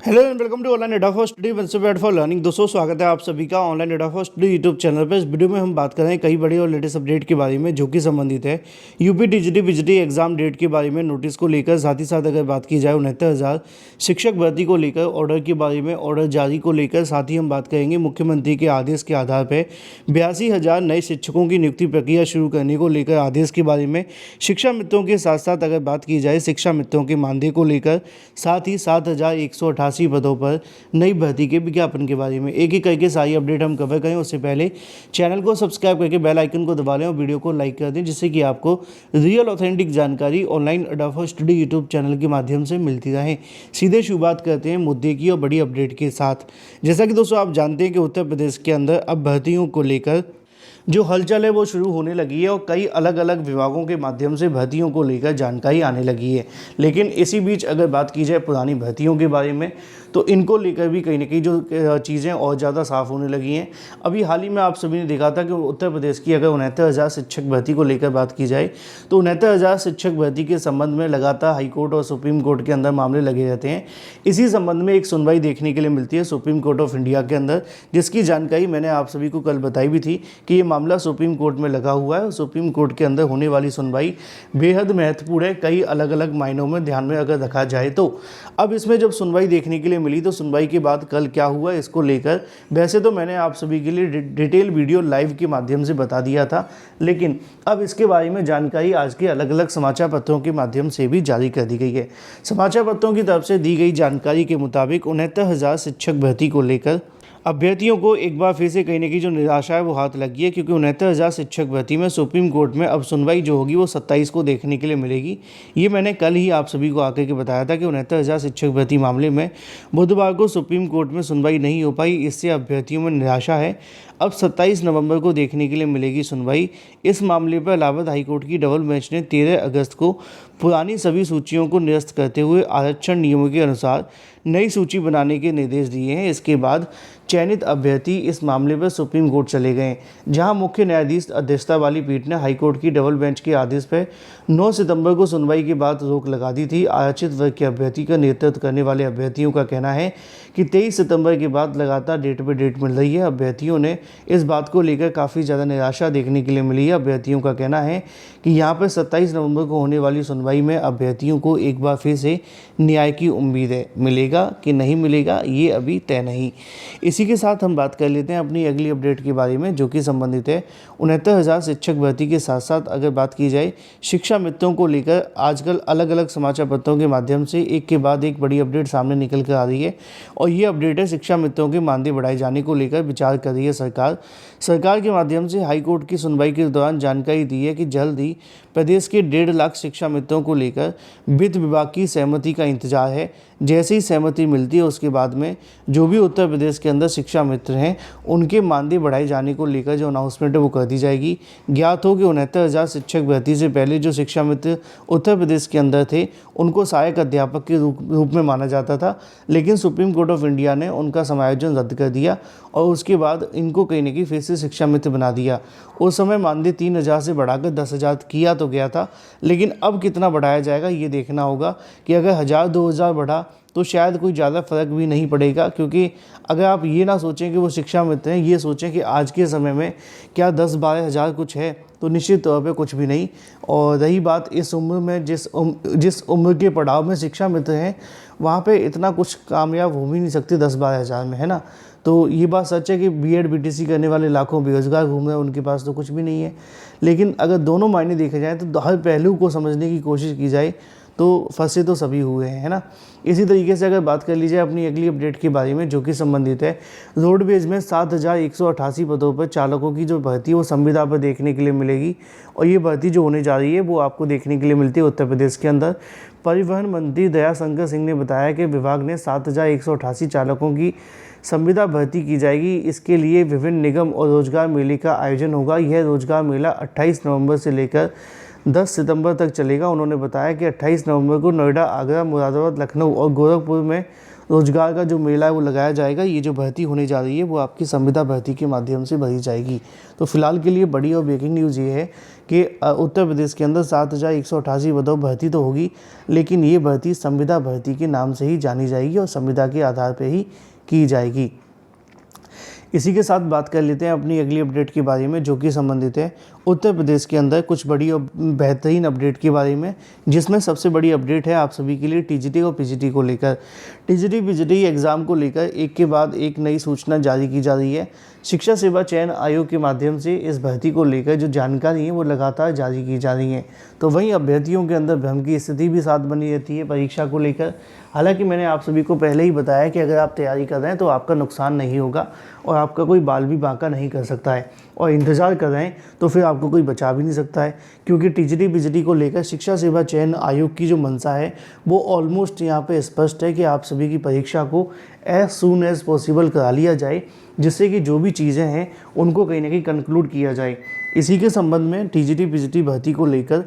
Hello and welcome to online data for study one student for learning. दोस्तों स्वागत है आप सभी का online data for study YouTube channel पर। इस वीडियो में हम बात कर रहे हैं कई बड़ी और लेटेस्ट अपडेट के बारे में जो कि संबंधित है यूपी टीजीटी बिजली एग्जाम डेट के बारे में, नोटिस को लेकर। साथ ही साथ अगर बात की जाए 69,000 शिक्षक भर्ती को लेकर ऑर्डर के बारे में, ऑर्डर जारी को लेकर। साथ ही हम बात करेंगे मुख्यमंत्री के आदेश के आधार पर 82,000 नए शिक्षकों की नियुक्ति प्रक्रिया शुरू करने को लेकर आदेश के बारे में, शिक्षा मित्रों के साथ साथ अगर बात की जाए शिक्षा मित्रों के मानदेय को लेकर, साथ ही 7,188 पदों पर नई भर्ती के विज्ञापन के बारे में एक एक करके सारी अपडेट हम कवर करें। उससे पहले चैनल को सब्सक्राइब करके बेल आइकन को दबा लें और वीडियो को लाइक कर दें, जिससे कि आपको रियल ऑथेंटिक जानकारी online data for study YouTube channel के माध्यम से मिलती रहे। सीधे शुरुआत करते हैं मुद्दे की और बड़ी अपडेट के साथ। जैसा कि दोस्तों आप जानते हैं कि उत्तर प्रदेश के अंदर अब भर्तियों को लेकर जो हलचल है वो शुरू होने लगी है और कई अलग अलग विभागों के माध्यम से भर्तियों को लेकर जानकारी आने लगी है। लेकिन इसी बीच अगर बात की जाए पुरानी भर्तियों के बारे में, तो इनको लेकर भी कहीं ना कहीं जो चीज़ें और ज़्यादा साफ़ होने लगी हैं। अभी हाल ही में आप सभी ने देखा था कि उत्तर प्रदेश की अगर 69,000 शिक्षक भर्ती को लेकर बात की जाए तो 69,000 शिक्षक भर्ती के संबंध में लगातार हाईकोर्ट और सुप्रीम कोर्ट के अंदर मामले लगे रहते हैं। इसी संबंध में एक सुनवाई देखने के लिए मिलती है सुप्रीम कोर्ट ऑफ इंडिया के अंदर, जिसकी जानकारी मैंने आप सभी को कल बताई भी थी कि ये मामला सुप्रीम कोर्ट में लगा हुआ है। सुप्रीम कोर्ट के अंदर होने वाली सुनवाई बेहद महत्वपूर्ण है, कई अलग अलग मायनों में ध्यान में अगर रखा जाए तो। अब इसमें जब सुनवाई देखने के लिए मिली तो सुनवाई के बाद कल क्या हुआ इसको लेकर वैसे तो मैंने आप सभी के लिए डिटेल वीडियो लाइव के माध्यम से बता दिया था, लेकिन अब इसके बारे में जानकारी आज के अलग अलग समाचार पत्रों के माध्यम से भी जारी कर दी गई है। समाचार पत्रों की तरफ से दी गई जानकारी के मुताबिक 69,000 शिक्षक भर्ती को लेकर अभ्यर्थियों को एक बार फिर से कहीं ना कहीं जो निराशा है वो हाथ लगी है, क्योंकि 69,000 शिक्षक भर्ती में सुप्रीम कोर्ट में अब सुनवाई जो होगी वो 27 को देखने के लिए मिलेगी। ये मैंने कल ही आप सभी को आकर के बताया था कि 69,000 शिक्षक भर्ती मामले में बुधवार को सुप्रीम कोर्ट में सुनवाई नहीं हो पाई, इससे अभ्यर्थियों में निराशा है। अब 27 नवंबर को देखने के लिए मिलेगी सुनवाई। इस मामले पर इलाहाबाद हाईकोर्ट की डबल बेंच ने 13 अगस्त को पुरानी सभी सूचियों को निरस्त करते हुए आरक्षण नियमों के अनुसार नई सूची बनाने के निर्देश दिए हैं। इसके बाद चयनित अभ्यर्थी इस मामले पर सुप्रीम कोर्ट चले गए, जहां मुख्य न्यायाधीश अध्यक्षता वाली पीठ ने हाईकोर्ट की डबल बेंच के आदेश पर 9 सितंबर को सुनवाई के बाद रोक लगा दी थी। आरक्षित वर्ग के अभ्यर्थी का नेतृत्व करने वाले अभ्यर्थियों का कहना है कि 23 सितंबर के बाद लगातार डेट पर डेट मिल रही है। अभ्यर्थियों ने इस बात को लेकर काफ़ी ज़्यादा निराशा देखने के लिए मिली है। अभ्यर्थियों का कहना है कि यहाँ पर 27 नवंबर को होने वाली सुनवाई में अभ्यर्थियों को एक बार फिर से न्याय की उम्मीद है। मिलेगा कि नहीं मिलेगा ये अभी तय नहीं। इसी के साथ हम बात कर लेते हैं अपनी अगली अपडेट के बारे में, जो कि संबंधित है 69,000 शिक्षक भर्ती के साथ साथ अगर बात की जाए शिक्षा मित्रों को लेकर। आजकल अलग अलग समाचार पत्रों के माध्यम से एक के बाद एक बड़ी अपडेट सामने निकल कर आ रही है और ये अपडेट है शिक्षा मित्रों के मानदेय बढ़ाए जाने को लेकर विचार कर रही है सरकार के माध्यम से हाईकोर्ट की सुनवाई के दौरान जानकारी दी है कि जल्द ही प्रदेश के 1.5 लाख शिक्षा मित्रों को लेकर वित्त विभाग की सहमति का इंतजार है। जैसे ही सहमति मिलती है उसके बाद में जो भी उत्तर प्रदेश के अंदर शिक्षा मित्र हैं उनके मानदेय बढ़ाए जाने को लेकर जो अनाउंसमेंट है वो कर दी जाएगी। ज्ञात हो कि 69,000 शिक्षक भर्ती से पहले जो शिक्षा मित्र उत्तर प्रदेश के अंदर थे उनको सहायक अध्यापक के रूप में माना जाता था, लेकिन सुप्रीम कोर्ट ऑफ इंडिया ने उनका समायोजन रद्द कर दिया और उसके बाद इनको कहीं ना कहीं फिर से शिक्षा मित्र बना दिया। उस समय मानदेय 3,000 से बढ़ाकर 10,000 किया तो गया था, लेकिन अब कितना बढ़ाया जाएगा ये देखना होगा कि अगर 1,000-2,000 बढ़ा तो शायद कोई ज़्यादा फर्क भी नहीं पड़ेगा। क्योंकि अगर आप ये ना सोचें कि वो शिक्षा मित्र हैं, ये सोचें कि आज के समय में क्या 10-12 हज़ार कुछ है, तो निश्चित तौर पे कुछ भी नहीं। और रही बात इस उम्र में जिस उम्र के पड़ाव में शिक्षा मित्र हैं वहाँ पे इतना कुछ कामयाब हो भी नहीं सकते 10-12 हज़ार में, है ना। तो ये बात सच है कि बीएड बीटीसी करने वाले लाखों बेरोजगार घूम रहे हैं, उनके पास तो कुछ भी नहीं है। लेकिन अगर दोनों मायने देखे जाएँ तो हर पहलू को समझने की कोशिश की जाए तो फंसे तो सभी हुए हैं, है ना। इसी तरीके से अगर बात कर लीजिए अपनी अगली अपडेट के बारे में, जो कि संबंधित है रोडवेज में 7,188 पदों पर चालकों की जो भर्ती है वो संविदा पर देखने के लिए मिलेगी। और ये भर्ती जो होने जा रही है वो आपको देखने के लिए मिलती है उत्तर प्रदेश के अंदर। परिवहन मंत्री दयाशंकर सिंह ने बताया कि विभाग ने 7,188 चालकों की संविदा भर्ती की जाएगी। इसके लिए विभिन्न निगम और रोजगार मेले का आयोजन होगा। यह रोजगार मेला 28 नवंबर से लेकर 10 सितंबर तक चलेगा। उन्होंने बताया कि 28 नवंबर को नोएडा, आगरा, मुरादाबाद, लखनऊ और गोरखपुर में रोजगार का जो मेला है वो लगाया जाएगा। ये जो भर्ती होने जा रही है वो आपकी संविदा भर्ती के माध्यम से भरी जाएगी। तो फिलहाल के लिए बड़ी और ब्रेकिंग न्यूज़ ये है कि उत्तर प्रदेश के अंदर 7,188 पदों भर्ती तो होगी, लेकिन ये भर्ती संविदा भर्ती के नाम से ही जानी जाएगी और संविदा के आधार पर ही की जाएगी। इसी के साथ बात कर लेते हैं अपनी अगली अपडेट के बारे में, जो कि संबंधित है उत्तर प्रदेश के अंदर कुछ बड़ी और बेहतरीन अपडेट के बारे में, जिसमें सबसे बड़ी अपडेट है आप सभी के लिए टीजीटी और पीजीटी को लेकर। टीजीटी पीजीटी एग्ज़ाम को लेकर एक के बाद एक नई सूचना जारी की जा रही है। शिक्षा सेवा चयन आयोग के माध्यम से इस भर्ती को लेकर जो जानकारी है वो लगातार जारी की जा रही है। तो वहीं अभ्यर्थियों के अंदर भ्रम की स्थिति भी साथ बनी रहती है परीक्षा को लेकर। हालांकि मैंने आप सभी को पहले ही बताया कि अगर आप तैयारी कर रहे हैं तो आपका नुकसान नहीं होगा और आपका कोई बाल भी बांका नहीं कर सकता है, और इंतज़ार कर रहे हैं तो फिर आपको कोई बचा भी नहीं सकता है, क्योंकि टीजीटी पीजीटी को लेकर शिक्षा सेवा चयन आयोग की जो मंशा है वो ऑलमोस्ट यहाँ पे स्पष्ट है कि आप सभी की परीक्षा को एज सून एज पॉसिबल करा लिया जाए, जिससे कि जो भी चीज़ें हैं उनको कहीं ना कहीं कंक्लूड किया जाए। इसी के संबंध में टीजीटी पीजीटी भर्ती को लेकर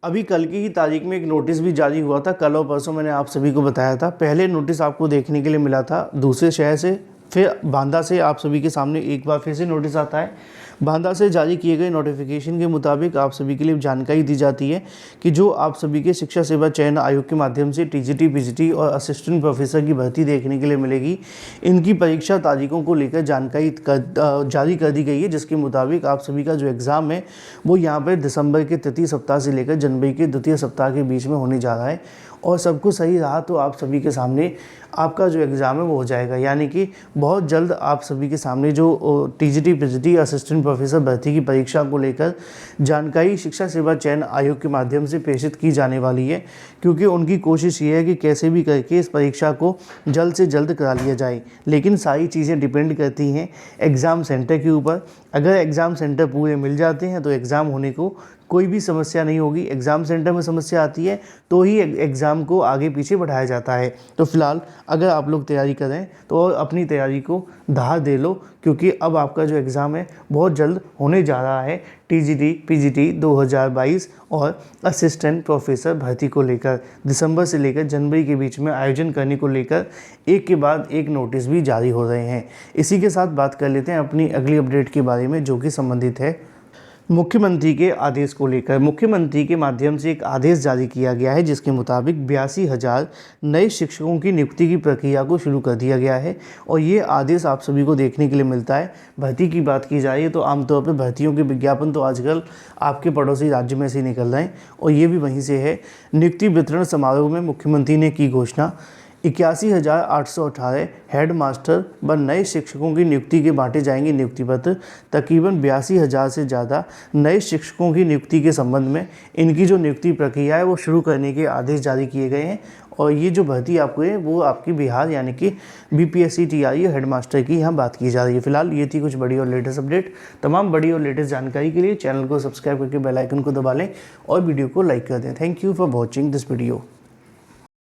अभी कल की ही तारीख में एक नोटिस भी जारी हुआ था। कल और परसों मैंने आप सभी को बताया था। पहले नोटिस आपको देखने के लिए मिला था दूसरे शहर से, फिर बांदा से आप सभी के सामने एक बार फिर से नोटिस आता है। बांदा से जारी किए गए नोटिफिकेशन के मुताबिक आप सभी के लिए जानकारी दी जाती है कि जो आप सभी के शिक्षा सेवा चयन आयोग के माध्यम से टीजीटी पीजीटी और असिस्टेंट प्रोफेसर की भर्ती देखने के लिए मिलेगी, इनकी परीक्षा तारीखों को लेकर जानकारी जारी कर दी गई है, जिसके मुताबिक आप सभी का जो एग्ज़ाम है वो यहाँ पर दिसंबर के तृतीय सप्ताह से लेकर जनवरी के द्वितीय सप्ताह के बीच में होने जा रहा है। और सब कुछ सही रहा तो आप सभी के सामने आपका जो एग्ज़ाम है वो हो जाएगा, यानी कि बहुत जल्द आप सभी के सामने जो टीजीटी पीजीटी असिस्टेंट प्रोफेसर भर्ती की परीक्षा को लेकर जानकारी शिक्षा सेवा चयन आयोग के माध्यम से प्रेषित की जाने वाली है, क्योंकि उनकी कोशिश ये है कि कैसे भी करके इस परीक्षा को जल्द से जल्द करा लिया जाए। लेकिन सारी चीज़ें डिपेंड करती हैं एग्ज़ाम सेंटर के ऊपर। अगर एग्ज़ाम सेंटर पूरे मिल जाते हैं तो एग्ज़ाम होने को कोई भी समस्या नहीं होगी। एग्ज़ाम सेंटर में समस्या आती है तो ही एग्ज़ाम को आगे पीछे बढ़ाया जाता है। तो फिलहाल अगर आप लोग तैयारी करें तो अपनी तैयारी को धार दे लो, क्योंकि अब आपका जो एग्ज़ाम है बहुत जल्द होने जा रहा है टीजीटी पीजीटी 2022 और असिस्टेंट प्रोफेसर भर्ती को लेकर। दिसंबर से लेकर जनवरी के बीच में आयोजन करने को लेकर एक के बाद एक नोटिस भी जारी हो रहे हैं। इसी के साथ बात कर लेते हैं अपनी अगली अपडेट के बारे में, जो कि संबंधित है मुख्यमंत्री के आदेश को लेकर। मुख्यमंत्री के माध्यम से एक आदेश जारी किया गया है, जिसके मुताबिक 82,000 नए शिक्षकों की नियुक्ति की प्रक्रिया को शुरू कर दिया गया है। और ये आदेश आप सभी को देखने के लिए मिलता है। भर्ती की बात की जाए तो आमतौर पर भर्तियों के विज्ञापन तो आजकल आपके पड़ोसी राज्य में से ही निकल रहे हैं, और ये भी वहीं से है। नियुक्ति वितरण समारोह में मुख्यमंत्री ने की घोषणा, 81,818 हेड मास्टर व नए शिक्षकों की नियुक्ति के बांटे जाएंगे नियुक्ति पत्र। तकरीबन 82,000 से ज़्यादा नए शिक्षकों की नियुक्ति के संबंध में इनकी जो नियुक्ति प्रक्रिया है वो शुरू करने के आदेश जारी किए गए हैं। और ये जो भर्ती आपको है वो आपकी बिहार यानी कि बीपीएससी टीआरई हेड मास्टर की यहाँ बात की जा रही है। फिलहाल ये थी कुछ बड़ी और लेटेस्ट अपडेट। तमाम बड़ी और लेटेस्ट जानकारी के लिए चैनल को सब्सक्राइब करके बेल आइकन को दबा लें और वीडियो को लाइक कर दें। Thank you for watching this video.